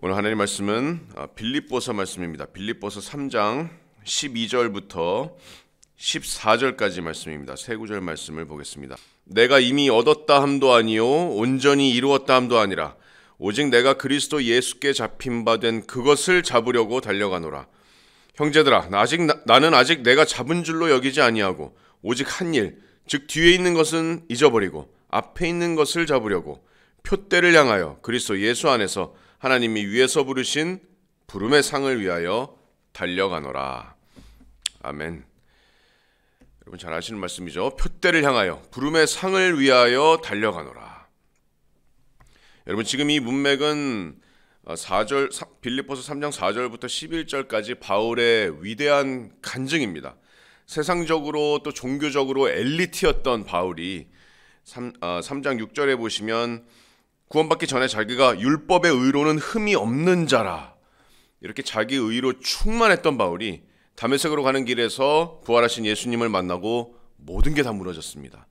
오늘 하나님 말씀은 빌립보서 말씀입니다. 빌립보서 3장 12절부터 14절까지 말씀입니다. 세 구절 말씀을 보겠습니다. 내가 이미 얻었다 함도 아니요 온전히 이루었다 함도 아니라 오직 내가 그리스도 예수께 잡힌 바 된 그것을 잡으려고 달려가노라. 형제들아, 나는 아직 내가 잡은 줄로 여기지 아니하고 오직 한 일, 즉 뒤에 있는 것은 잊어버리고 앞에 있는 것을 잡으려고 표대를 향하여 그리스도 예수 안에서 하나님이 위에서 부르신 부름의 상을 위하여 달려가노라. 아멘. 여러분 잘 아시는 말씀이죠. 표대를 향하여 부름의 상을 위하여 달려가노라. 여러분 지금 이 문맥은 빌립보서 3장 4절부터 11절까지 바울의 위대한 간증입니다. 세상적으로 또 종교적으로 엘리트였던 바울이 3장 6절에 보시면 구원받기 전에 자기가 율법의 의로는 흠이 없는 자라 이렇게 자기 의로 충만했던 바울이 다메섹으로 가는 길에서 부활하신 예수님을 만나고 모든 게 다 무너졌습니다.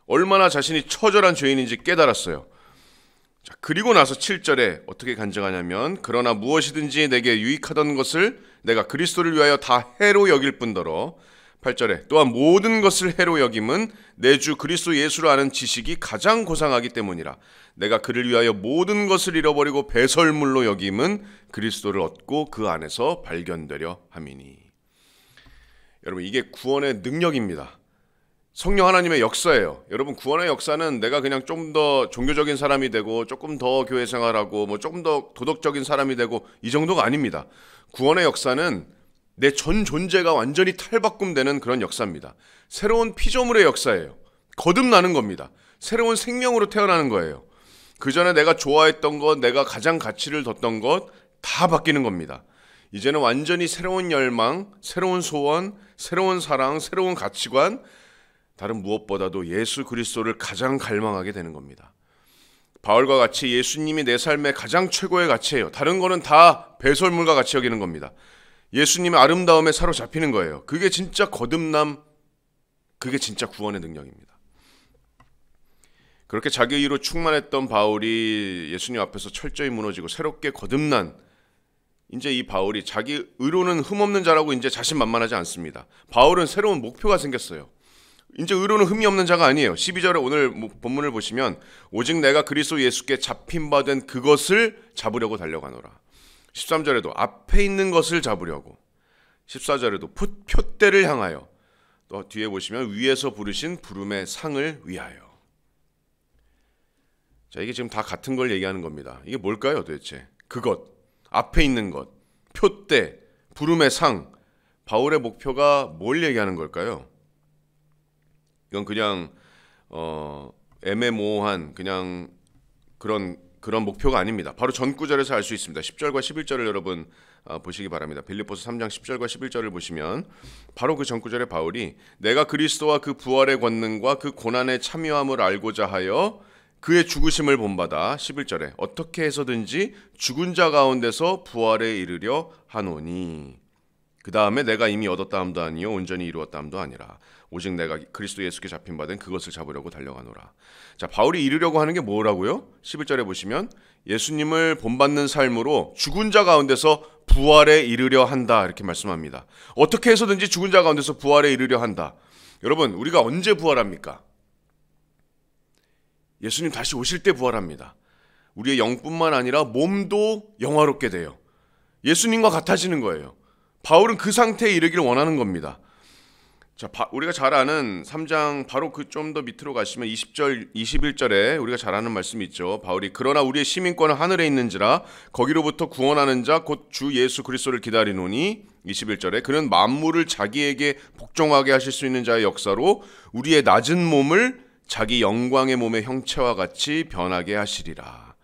얼마나 자신이 처절한 죄인인지 깨달았어요. 자, 그리고 나서 7절에 어떻게 간증하냐면 그러나 무엇이든지 내게 유익하던 것을 내가 그리스도를 위하여 다 해로 여길 뿐더러 8절에 또한 모든 것을 해로 여김은 내 주 그리스도 예수를 아는 지식이 가장 고상하기 때문이라. 내가 그를 위하여 모든 것을 잃어버리고 배설물로 여김은 그리스도를 얻고 그 안에서 발견되려 함이니. 여러분 이게 구원의 능력입니다. 성령 하나님의 역사예요. 여러분 구원의 역사는 내가 그냥 좀 더 종교적인 사람이 되고 조금 더 교회 생활하고 조금 더 도덕적인 사람이 되고 이 정도가 아닙니다. 구원의 역사는 내 전 존재가 완전히 탈바꿈되는 그런 역사입니다. 새로운 피조물의 역사예요. 거듭나는 겁니다. 새로운 생명으로 태어나는 거예요. 그 전에 내가 좋아했던 것, 내가 가장 가치를 뒀던 것 다 바뀌는 겁니다. 이제는 완전히 새로운 열망, 새로운 소원, 새로운 사랑, 새로운 가치관, 다른 무엇보다도 예수 그리스도를 가장 갈망하게 되는 겁니다. 바울과 같이 예수님이 내 삶의 가장 최고의 가치예요. 다른 거는 다 배설물과 같이 여기는 겁니다. 예수님의 아름다움에 사로잡히는 거예요. 그게 진짜 거듭남, 그게 진짜 구원의 능력입니다. 그렇게 자기 의로 충만했던 바울이 예수님 앞에서 철저히 무너지고 새롭게 거듭난 이제 이 바울이 자기 의로는 흠없는 자라고 이제 자신만만하지 않습니다. 바울은 새로운 목표가 생겼어요. 이제 의로는 흠이 없는 자가 아니에요. 12절에 오늘 본문을 보시면 오직 내가 그리스도 예수께 잡힌 바 된 그것을 잡으려고 달려가노라. 13절에도 앞에 있는 것을 잡으려고, 14절에도 표대를 향하여, 또 뒤에 보시면 위에서 부르신 부름의 상을 위하여. 자, 이게 지금 다 같은 걸 얘기하는 겁니다. 이게 뭘까요 도대체? 그것, 앞에 있는 것, 표대, 부름의 상. 바울의 목표가 뭘 얘기하는 걸까요? 이건 그냥 애매모호한 그냥 그런 목표가 아닙니다. 바로 전 구절에서 알 수 있습니다. 10절과 11절을 여러분 보시기 바랍니다. 빌립보서 3장 10절과 11절을 보시면 바로 그 전 구절에 바울이 내가 그리스도와 그 부활의 권능과 그 고난에 참여함을 알고자 하여 그의 죽으심을 본받아 11절에 어떻게 해서든지 죽은 자 가운데서 부활에 이르려 하노니. 그 다음에 내가 이미 얻었다 함도 아니요 온전히 이루었다 함도 아니라 오직 내가 그리스도 예수께 잡힌 바 된 그것을 잡으려고 달려가노라. 자, 바울이 이루려고 하는 게 뭐라고요? 11절에 보시면 예수님을 본받는 삶으로 죽은 자 가운데서 부활에 이르려 한다 이렇게 말씀합니다. 어떻게 해서든지 죽은 자 가운데서 부활에 이르려 한다. 여러분 우리가 언제 부활합니까? 예수님 다시 오실 때 부활합니다. 우리의 영뿐만 아니라 몸도 영화롭게 돼요. 예수님과 같아지는 거예요. 바울은 그 상태에 이르기를 원하는 겁니다. 자, 우리가 잘 아는 3장 바로 그 좀 더 밑으로 가시면 20절, 21절에 우리가 잘 아는 말씀이 있죠. 바울이 그러나 우리의 시민권은 하늘에 있는지라 거기로부터 구원하는 자 곧 주 예수 그리스도를 기다리노니 21절에 그는 만물을 자기에게 복종하게 하실 수 있는 자의 역사로 우리의 낮은 몸을 자기 영광의 몸의 형체와 같이 변하게 하시리라.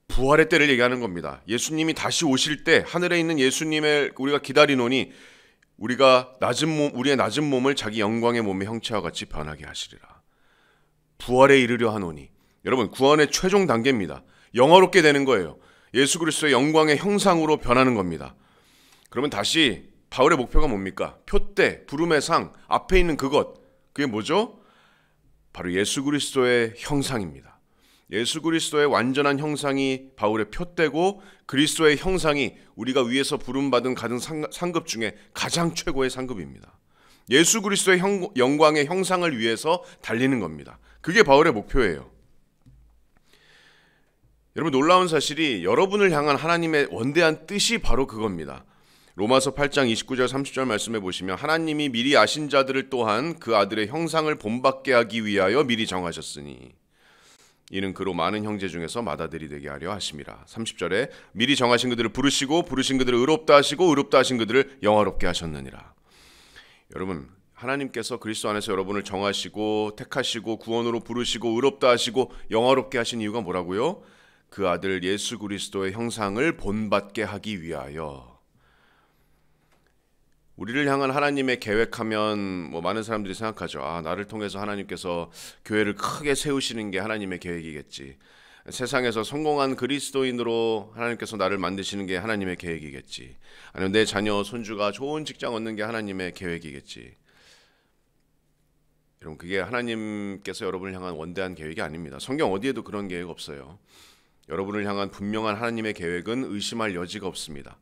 부활의 때를 얘기하는 겁니다. 예수님이 다시 오실 때 하늘에 있는 예수님을 우리가 기다리노니 우리가 우리의 낮은 몸을 자기 영광의 몸의 형체와 같이 변하게 하시리라. 부활에 이르려 하노니. 여러분 구원의 최종 단계입니다. 영화롭게 되는 거예요. 예수 그리스도의 영광의 형상으로 변하는 겁니다. 그러면 다시 바울의 목표가 뭡니까? 표대, 부름의 상, 앞에 있는 그것. 그게 뭐죠? 바로 예수 그리스도의 형상입니다. 예수 그리스도의 완전한 형상이 바울의 표대고 그리스도의 형상이 우리가 위에서 부름받은 가등 상급 중에 가장 최고의 상급입니다. 예수 그리스도의 영광의 형상을 위해서 달리는 겁니다. 그게 바울의 목표예요. 여러분, 놀라운 사실이 여러분을 향한 하나님의 원대한 뜻이 바로 그겁니다. 로마서 8장 29절 30절 말씀해 보시면 하나님이 미리 아신 자들을 또한 그 아들의 형상을 본받게 하기 위하여 미리 정하셨으니 이는 그로 많은 형제 중에서 맏아들이 되게 하려 하심이라. 30절에 미리 정하신 그들을 부르시고 부르신 그들을 의롭다 하시고 의롭다 하신 그들을 영화롭게 하셨느니라. 여러분, 하나님께서 그리스도 안에서 여러분을 정하시고 택하시고 구원으로 부르시고 의롭다 하시고 영화롭게 하신 이유가 뭐라고요? 그 아들 예수 그리스도의 형상을 본받게 하기 위하여. 우리를 향한 하나님의 계획하면 많은 사람들이 생각하죠. 나를 통해서 하나님께서 교회를 크게 세우시는 게 하나님의 계획이겠지. 세상에서 성공한 그리스도인으로 하나님께서 나를 만드시는 게 하나님의 계획이겠지. 아니면 내 자녀 손주가 좋은 직장 얻는 게 하나님의 계획이겠지. 여러분, 그게 하나님께서 여러분을 향한 원대한 계획이 아닙니다. 성경 어디에도 그런 계획 없어요. 여러분을 향한 분명한 하나님의 계획은 의심할 여지가 없습니다.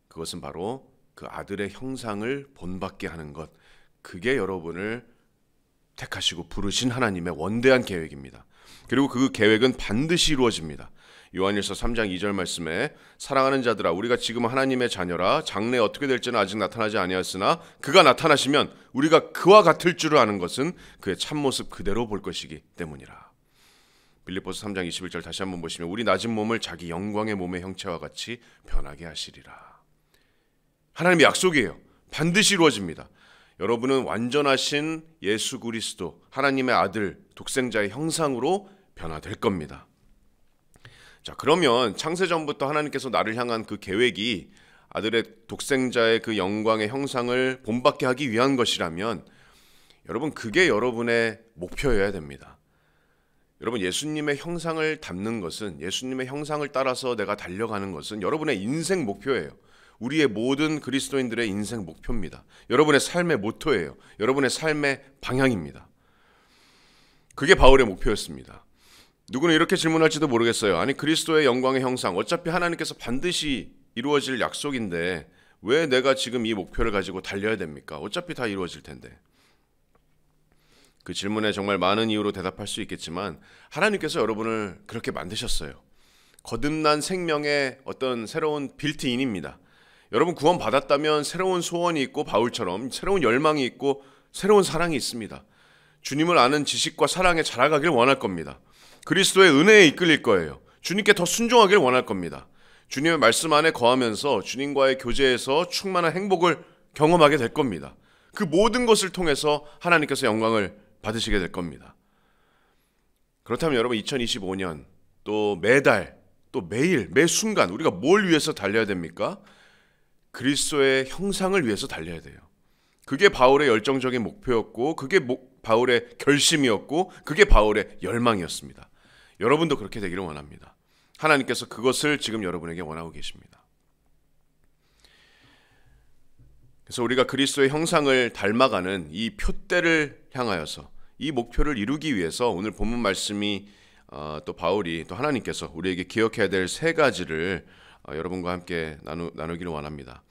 그것은 바로 그 아들의 형상을 본받게 하는 것, 그게 여러분을 택하시고 부르신 하나님의 원대한 계획입니다. 그리고 그 계획은 반드시 이루어집니다. 요한일서 3장 2절 말씀에 사랑하는 자들아 우리가 지금 하나님의 자녀라 장래 어떻게 될지는 아직 나타나지 아니하였으나 그가 나타나시면 우리가 그와 같을 줄을 아는 것은 그의 참모습 그대로 볼 것이기 때문이라. 빌립보서 3장 21절 다시 한번 보시면 우리 낮은 몸을 자기 영광의 몸의 형체와 같이 변하게 하시리라. 하나님의 약속이에요. 반드시 이루어집니다. 여러분은 완전하신 예수 그리스도 하나님의 아들 독생자의 형상으로 변화될 겁니다. 자, 그러면 창세전부터 하나님께서 나를 향한 그 계획이 아들의 독생자의 그 영광의 형상을 본받게 하기 위한 것이라면 여러분, 그게 여러분의 목표여야 됩니다. 여러분, 예수님의 형상을 담는 것은, 예수님의 형상을 따라서 내가 달려가는 것은 여러분의 인생 목표예요. 우리의 모든 그리스도인들의 인생 목표입니다. 여러분의 삶의 모토예요. 여러분의 삶의 방향입니다. 그게 바울의 목표였습니다. 누구는 이렇게 질문할지도 모르겠어요. 아니, 그리스도의 영광의 형상, 어차피 하나님께서 반드시 이루어질 약속인데 왜 내가 지금 이 목표를 가지고 달려야 됩니까? 어차피 다 이루어질 텐데. 그 질문에 정말 많은 이유로 대답할 수 있겠지만 하나님께서 여러분을 그렇게 만드셨어요. 거듭난 생명의 어떤 새로운 빌트인입니다. 여러분, 구원 받았다면 새로운 소원이 있고 바울처럼 새로운 열망이 있고 새로운 사랑이 있습니다. 주님을 아는 지식과 사랑에 자라가길 원할 겁니다. 그리스도의 은혜에 이끌릴 거예요. 주님께 더 순종하길 원할 겁니다. 주님의 말씀 안에 거하면서 주님과의 교제에서 충만한 행복을 경험하게 될 겁니다. 그 모든 것을 통해서 하나님께서 영광을 받으시게 될 겁니다. 그렇다면 여러분, 2025년 또 매달 또 매일 매 순간 우리가 뭘 위해서 달려야 됩니까? 그리스도의 형상을 위해서 달려야 돼요. 그게 바울의 열정적인 목표였고 그게 바울의 결심이었고 그게 바울의 열망이었습니다. 여러분도 그렇게 되기를 원합니다. 하나님께서 그것을 지금 여러분에게 원하고 계십니다. 그래서 우리가 그리스도의 형상을 닮아가는 이 표대를 향하여서 이 목표를 이루기 위해서 오늘 본문 말씀이 또 바울이 또 하나님께서 우리에게 기억해야 될 세 가지를 여러분과 함께 나누기를 원합니다.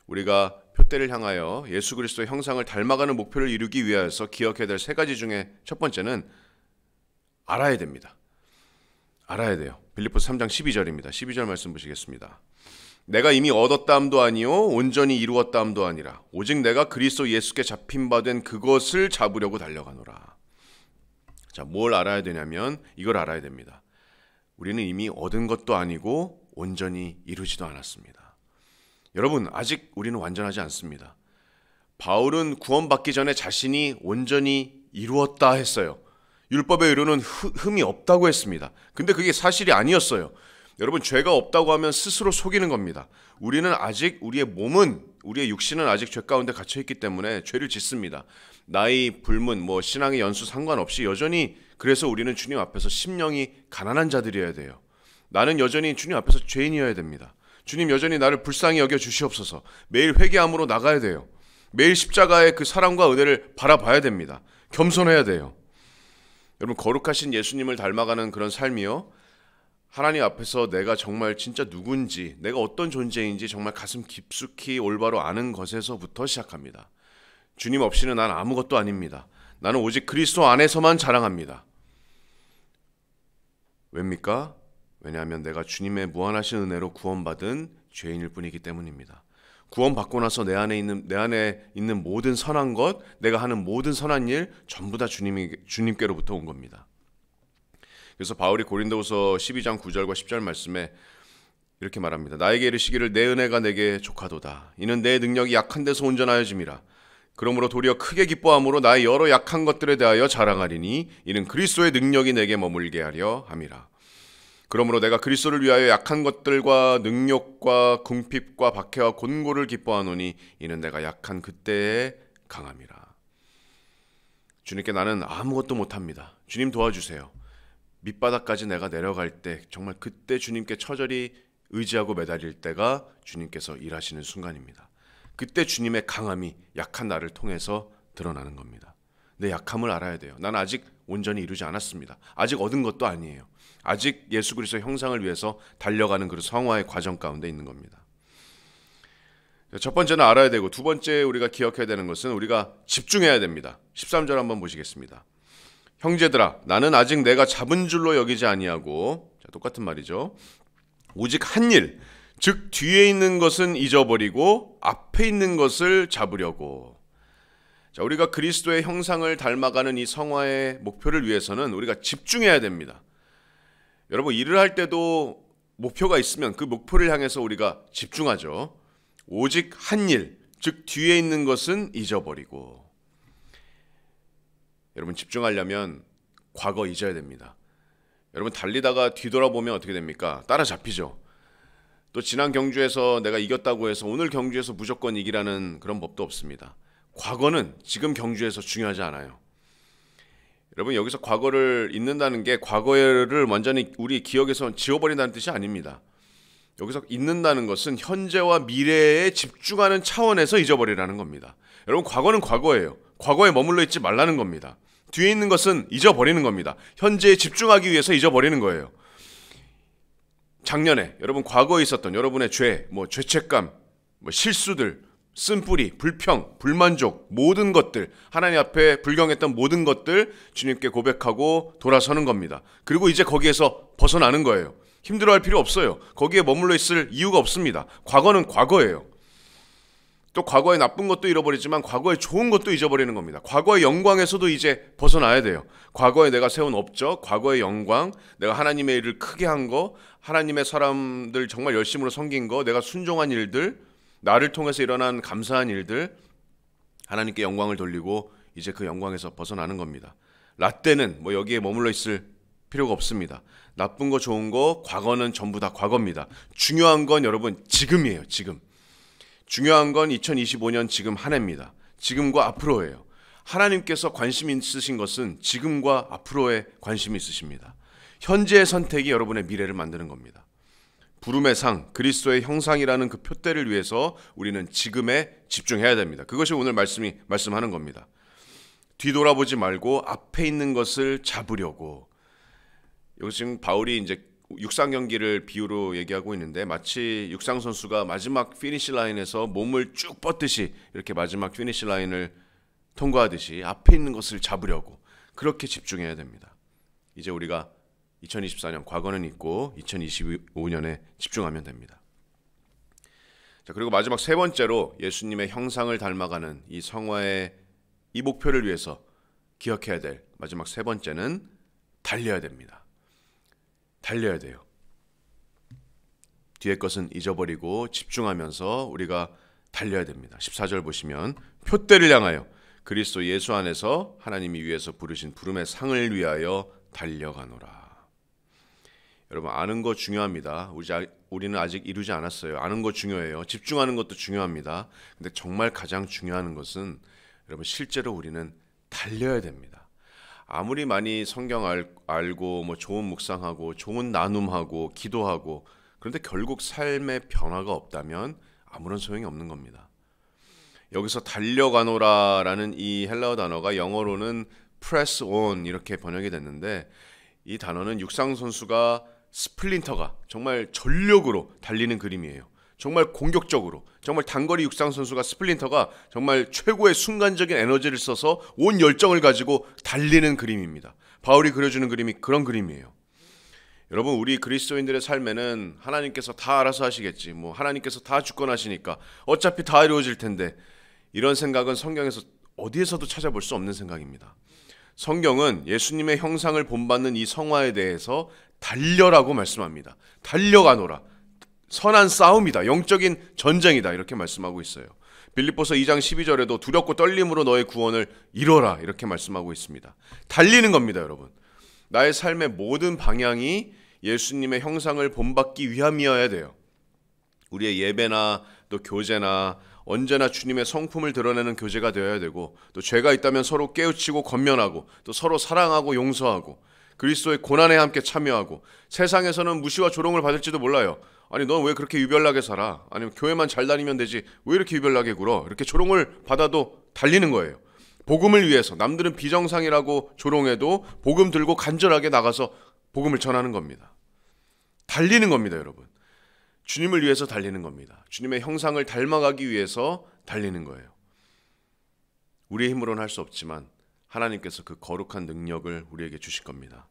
우리가 표대를 향하여 예수 그리스도의 형상을 닮아가는 목표를 이루기 위해서 기억해야 될 세 가지 중에 첫 번째는 알아야 됩니다. 알아야 돼요. 빌립보서 3장 12절입니다. 12절 말씀 보시겠습니다. 내가 이미 얻었다함도 아니요 온전히 이루었다함도 아니라 오직 내가 그리스도 예수께 잡힌 바 된 그것을 잡으려고 달려가노라. 자, 뭘 알아야 되냐면 이걸 알아야 됩니다. 우리는 이미 얻은 것도 아니고 온전히 이루지도 않았습니다. 여러분, 아직 우리는 완전하지 않습니다. 바울은 구원받기 전에 자신이 온전히 이루었다 했어요. 율법의 의료는 흠이 없다고 했습니다. 근데 그게 사실이 아니었어요. 여러분, 죄가 없다고 하면 스스로 속이는 겁니다. 우리는 아직 우리의 몸은, 우리의 육신은 아직 죄 가운데 갇혀있기 때문에 죄를 짓습니다. 나이, 불문, 신앙의 연수 상관없이 여전히, 그래서 우리는 주님 앞에서 심령이 가난한 자들이어야 돼요. 나는 여전히 주님 앞에서 죄인이어야 됩니다. 주님, 여전히 나를 불쌍히 여겨 주시옵소서. 매일 회개함으로 나가야 돼요. 매일 십자가의 그 사랑과 은혜를 바라봐야 됩니다. 겸손해야 돼요. 여러분, 거룩하신 예수님을 닮아가는 그런 삶이요, 하나님 앞에서 내가 정말 진짜 누군지, 내가 어떤 존재인지 정말 가슴 깊숙이 올바로 아는 것에서부터 시작합니다. 주님 없이는 난 아무것도 아닙니다. 나는 오직 그리스도 안에서만 자랑합니다. 왜입니까? 왜냐하면 내가 주님의 무한하신 은혜로 구원받은 죄인일 뿐이기 때문입니다. 구원받고 나서 내 안에 있는 모든 선한 것, 내가 하는 모든 선한 일 전부 다 주님께로부터 온 겁니다. 그래서 바울이 고린도후서 12장 9절과 10절 말씀에 이렇게 말합니다. 나에게 이르시기를 내 은혜가 내게 족하도다. 이는 내 능력이 약한 데서 온전하여짐이라. 그러므로 도리어 크게 기뻐함으로 나의 여러 약한 것들에 대하여 자랑하리니 이는 그리스도의 능력이 내게 머물게 하려 함이라. 그러므로 내가 그리스도를 위하여 약한 것들과 능욕과 궁핍과 박해와 곤고를 기뻐하노니 이는 내가 약한 그때에 강함이라. 주님께 나는 아무것도 못합니다. 주님 도와주세요. 밑바닥까지 내가 내려갈 때, 정말 그때 주님께 처절히 의지하고 매달릴 때가 주님께서 일하시는 순간입니다. 그때 주님의 강함이 약한 나를 통해서 드러나는 겁니다. 내 약함을 알아야 돼요. 나는 아직 온전히 이루지 않았습니다. 아직 얻은 것도 아니에요. 아직 예수 그리스도의 형상을 위해서 달려가는 그 성화의 과정 가운데 있는 겁니다. 첫 번째는 알아야 되고, 두 번째 우리가 기억해야 되는 것은 우리가 집중해야 됩니다. 13절 한번 보시겠습니다. 형제들아, 나는 아직 내가 잡은 줄로 여기지 아니하고, 똑같은 말이죠. 오직 한 일, 즉 뒤에 있는 것은 잊어버리고 앞에 있는 것을 잡으려고. 우리가 그리스도의 형상을 닮아가는 이 성화의 목표를 위해서는 우리가 집중해야 됩니다. 여러분, 일을 할 때도 목표가 있으면 그 목표를 향해서 우리가 집중하죠. 오직 한 일, 즉 뒤에 있는 것은 잊어버리고. 여러분, 집중하려면 과거 잊어야 됩니다. 여러분, 달리다가 뒤돌아보면 어떻게 됩니까? 따라잡히죠. 또 지난 경주에서 내가 이겼다고 해서 오늘 경주에서 무조건 이기라는 그런 법도 없습니다. 과거는 지금 경주에서 중요하지 않아요. 여러분, 여기서 과거를 잊는다는 게 과거를 완전히 우리 기억에서 지워버린다는 뜻이 아닙니다. 여기서 잊는다는 것은 현재와 미래에 집중하는 차원에서 잊어버리라는 겁니다. 여러분, 과거는 과거예요. 과거에 머물러 있지 말라는 겁니다. 뒤에 있는 것은 잊어버리는 겁니다. 현재에 집중하기 위해서 잊어버리는 거예요. 작년에 여러분 과거에 있었던 여러분의 죄, 죄책감, 실수들, 쓴뿌리, 불평, 불만족, 모든 것들, 하나님 앞에 불경했던 모든 것들 주님께 고백하고 돌아서는 겁니다. 그리고 이제 거기에서 벗어나는 거예요. 힘들어할 필요 없어요. 거기에 머물러 있을 이유가 없습니다. 과거는 과거예요. 또 과거의 나쁜 것도 잃어버리지만 과거의 좋은 것도 잊어버리는 겁니다. 과거의 영광에서도 이제 벗어나야 돼요. 과거에 내가 세운 업적, 과거의 영광, 내가 하나님의 일을 크게 한 거, 하나님의 사람들 정말 열심으로 섬긴 거, 내가 순종한 일들, 나를 통해서 일어난 감사한 일들, 하나님께 영광을 돌리고 이제 그 영광에서 벗어나는 겁니다. 라떼는 여기에 머물러 있을 필요가 없습니다. 나쁜 거 좋은 거, 과거는 전부 다 과거입니다. 중요한 건 여러분 지금이에요. 지금. 중요한 건 2025년 지금 한 해입니다. 지금과 앞으로예요. 하나님께서 관심 있으신 것은 지금과 앞으로에 관심이 있으십니다. 현재의 선택이 여러분의 미래를 만드는 겁니다. 부름의 상, 그리스도의 형상이라는 그 표대를 위해서 우리는 지금에 집중해야 됩니다. 그것이 오늘 말씀하는 겁니다. 뒤돌아보지 말고 앞에 있는 것을 잡으려고. 여기 지금 바울이 이제 육상 경기를 비유로 얘기하고 있는데, 마치 육상 선수가 마지막 피니시 라인에서 몸을 쭉 뻗듯이 이렇게 마지막 피니시 라인을 통과하듯이 앞에 있는 것을 잡으려고 그렇게 집중해야 됩니다. 이제 우리가 2024년 과거는 잊고 2025년에 집중하면 됩니다. 그리고 마지막 세 번째로 예수님의 형상을 닮아가는 이 성화의 이 목표를 위해서 기억해야 될 마지막 세 번째는 달려야 됩니다. 달려야 돼요. 뒤에 것은 잊어버리고 집중하면서 우리가 달려야 됩니다. 14절 보시면 표대를 향하여 그리스도 예수 안에서 하나님이 위에서 부르신 부름의 상을 위하여 달려가노라. 여러분, 아는 거 중요합니다. 우리는 아직 이루지 않았어요. 아는 거 중요해요. 집중하는 것도 중요합니다. 근데 정말 가장 중요한 것은 여러분 실제로 우리는 달려야 됩니다. 아무리 많이 성경 알고 좋은 묵상하고 좋은 나눔하고 기도하고, 그런데 결국 삶의 변화가 없다면 아무런 소용이 없는 겁니다. 여기서 달려가노라라는 이 헬라어 단어가 영어로는 press on 이렇게 번역이 됐는데 이 단어는 육상 선수가 스플린터가 정말 전력으로 달리는 그림이에요. 정말 공격적으로, 정말 단거리 육상 선수가 스플린터가 정말 최고의 순간적인 에너지를 써서 온 열정을 가지고 달리는 그림입니다. 바울이 그려주는 그림이 그런 그림이에요. 여러분, 우리 그리스도인들의 삶에는 하나님께서 다 알아서 하시겠지, 뭐 하나님께서 다 주권하시니까 어차피 다 이루어질 텐데, 이런 생각은 성경에서 어디에서도 찾아볼 수 없는 생각입니다. 성경은 예수님의 형상을 본받는 이 성화에 대해서 달려라고 말씀합니다. 달려가노라. 선한 싸움이다. 영적인 전쟁이다. 이렇게 말씀하고 있어요. 빌립보서 2장 12절에도 두렵고 떨림으로 너의 구원을 이뤄라. 이렇게 말씀하고 있습니다. 달리는 겁니다, 여러분. 나의 삶의 모든 방향이 예수님의 형상을 본받기 위함이어야 돼요. 우리의 예배나 또 교제나 언제나 주님의 성품을 드러내는 교제가 되어야 되고, 또 죄가 있다면 서로 깨우치고 권면하고, 또 서로 사랑하고 용서하고, 그리스도의 고난에 함께 참여하고, 세상에서는 무시와 조롱을 받을지도 몰라요. 아니, 넌 왜 그렇게 유별나게 살아? 아니면 교회만 잘 다니면 되지, 왜 이렇게 유별나게 굴어? 이렇게 조롱을 받아도 달리는 거예요. 복음을 위해서 남들은 비정상이라고 조롱해도 복음 들고 간절하게 나가서 복음을 전하는 겁니다. 달리는 겁니다, 여러분. 주님을 위해서 달리는 겁니다. 주님의 형상을 닮아가기 위해서 달리는 거예요. 우리의 힘으로는 할 수 없지만 하나님께서 그 거룩한 능력을 우리에게 주실 겁니다.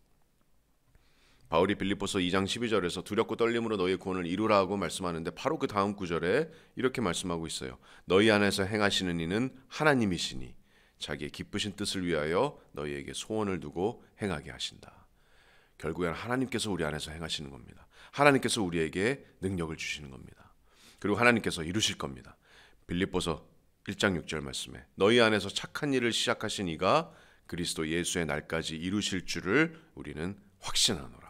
바울이 빌립보서 2장 12절에서 두렵고 떨림으로 너희의 구원을 이루라 하고 말씀하는데, 바로 그 다음 구절에 이렇게 말씀하고 있어요. 너희 안에서 행하시는 이는 하나님이시니 자기의 기쁘신 뜻을 위하여 너희에게 소원을 두고 행하게 하신다. 결국엔 하나님께서 우리 안에서 행하시는 겁니다. 하나님께서 우리에게 능력을 주시는 겁니다. 그리고 하나님께서 이루실 겁니다. 빌립보서 1장 6절 말씀에 너희 안에서 착한 일을 시작하신 이가 그리스도 예수의 날까지 이루실 줄을 우리는 확신하노라.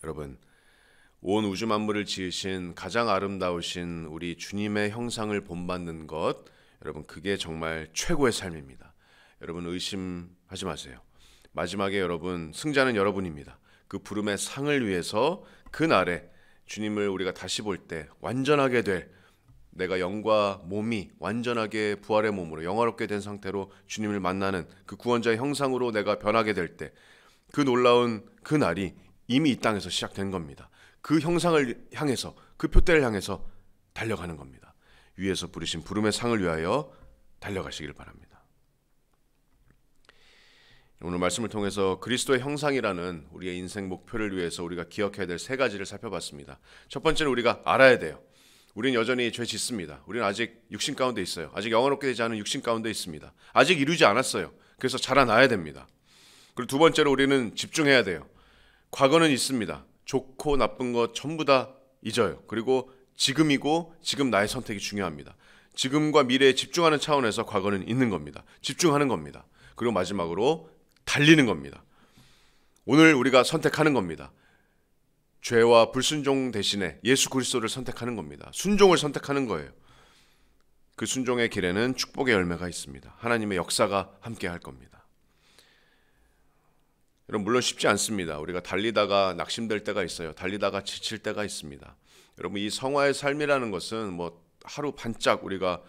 여러분, 온 우주 만물을 지으신 가장 아름다우신 우리 주님의 형상을 본받는 것, 여러분, 그게 정말 최고의 삶입니다. 여러분, 의심하지 마세요. 마지막에 여러분, 승자는 여러분입니다. 그 부름의 상을 위해서 그날에 주님을 우리가 다시 볼 때 완전하게 될, 내가 영과 몸이 완전하게 부활의 몸으로 영화롭게 된 상태로 주님을 만나는 그 구원자의 형상으로 내가 변하게 될 때, 그 놀라운 그 날이 이미 이 땅에서 시작된 겁니다. 그 형상을 향해서, 그 표대를 향해서 달려가는 겁니다. 위에서 부르신 부름의 상을 위하여 달려가시길 바랍니다. 오늘 말씀을 통해서 그리스도의 형상이라는 우리의 인생 목표를 위해서 우리가 기억해야 될 세 가지를 살펴봤습니다. 첫 번째는 우리가 알아야 돼요. 우리는 여전히 죄 짓습니다. 우리는 아직 육신 가운데 있어요. 아직 영원롭게 되지 않은 육신 가운데 있습니다. 아직 이루지 않았어요. 그래서 자라나야 됩니다. 그리고 두 번째로 우리는 집중해야 돼요. 과거는 있습니다. 좋고 나쁜 것 전부 다 잊어요. 그리고 지금이고 지금 나의 선택이 중요합니다. 지금과 미래에 집중하는 차원에서 과거는 있는 겁니다. 집중하는 겁니다. 그리고 마지막으로 달리는 겁니다. 오늘 우리가 선택하는 겁니다. 죄와 불순종 대신에 예수 그리스도를 선택하는 겁니다. 순종을 선택하는 거예요. 그 순종의 길에는 축복의 열매가 있습니다. 하나님의 역사가 함께 할 겁니다. 여러분, 물론 쉽지 않습니다. 우리가 달리다가 낙심될 때가 있어요. 달리다가 지칠 때가 있습니다. 여러분, 이 성화의 삶이라는 것은 뭐 하루 반짝 우리가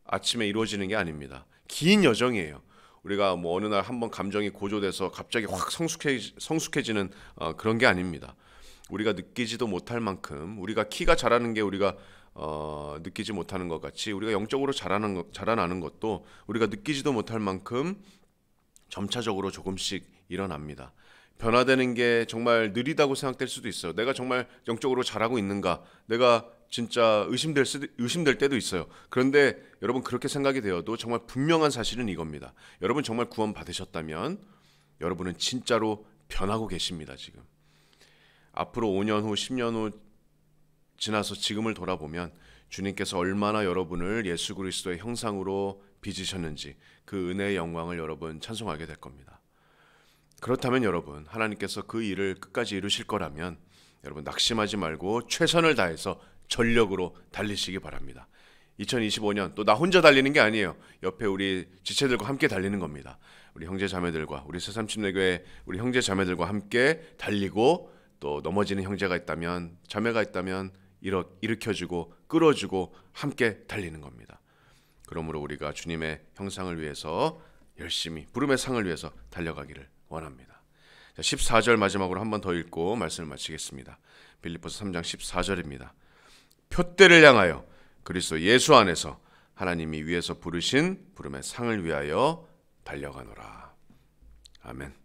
아침에 이루어지는 게 아닙니다. 긴 여정이에요. 우리가 뭐 어느 날 한번 감정이 고조돼서 갑자기 확 성숙해지는 그런 게 아닙니다. 우리가 느끼지도 못할 만큼, 우리가 키가 자라는 게 우리가 느끼지 못하는 것 같이, 우리가 영적으로 자라나는 것도 우리가 느끼지도 못할 만큼 점차적으로 조금씩 일어납니다. 변화되는 게 정말 느리다고 생각될 수도 있어요. 내가 정말 영적으로 자라고 있는가? 내가 진짜 의심될 때도 있어요. 그런데 여러분, 그렇게 생각이 되어도 정말 분명한 사실은 이겁니다. 여러분 정말 구원 받으셨다면 여러분은 진짜로 변하고 계십니다. 지금 앞으로 5년 후, 10년 후 지나서 지금을 돌아보면 주님께서 얼마나 여러분을 예수 그리스도의 형상으로 빚으셨는지 그 은혜의 영광을 여러분 찬송하게 될 겁니다. 그렇다면 여러분, 하나님께서 그 일을 끝까지 이루실 거라면 여러분 낙심하지 말고 최선을 다해서 전력으로 달리시기 바랍니다. 2025년 또 나 혼자 달리는 게 아니에요. 옆에 우리 지체들과 함께 달리는 겁니다. 우리 형제 자매들과, 우리 새삼침내교회 우리 형제 자매들과 함께 달리고, 또 넘어지는 형제가 있다면, 자매가 있다면 일으켜주고 끌어주고 함께 달리는 겁니다. 그러므로 우리가 주님의 형상을 위해서 열심히 부름의 상을 위해서 달려가기를 원합니다. 14절 마지막으로 한 번 더 읽고 말씀을 마치겠습니다. 빌립보서 3장 14절입니다. 표대를 향하여 그리스도 예수 안에서 하나님이 위에서 부르신 부름의 상을 위하여 달려가노라. 아멘.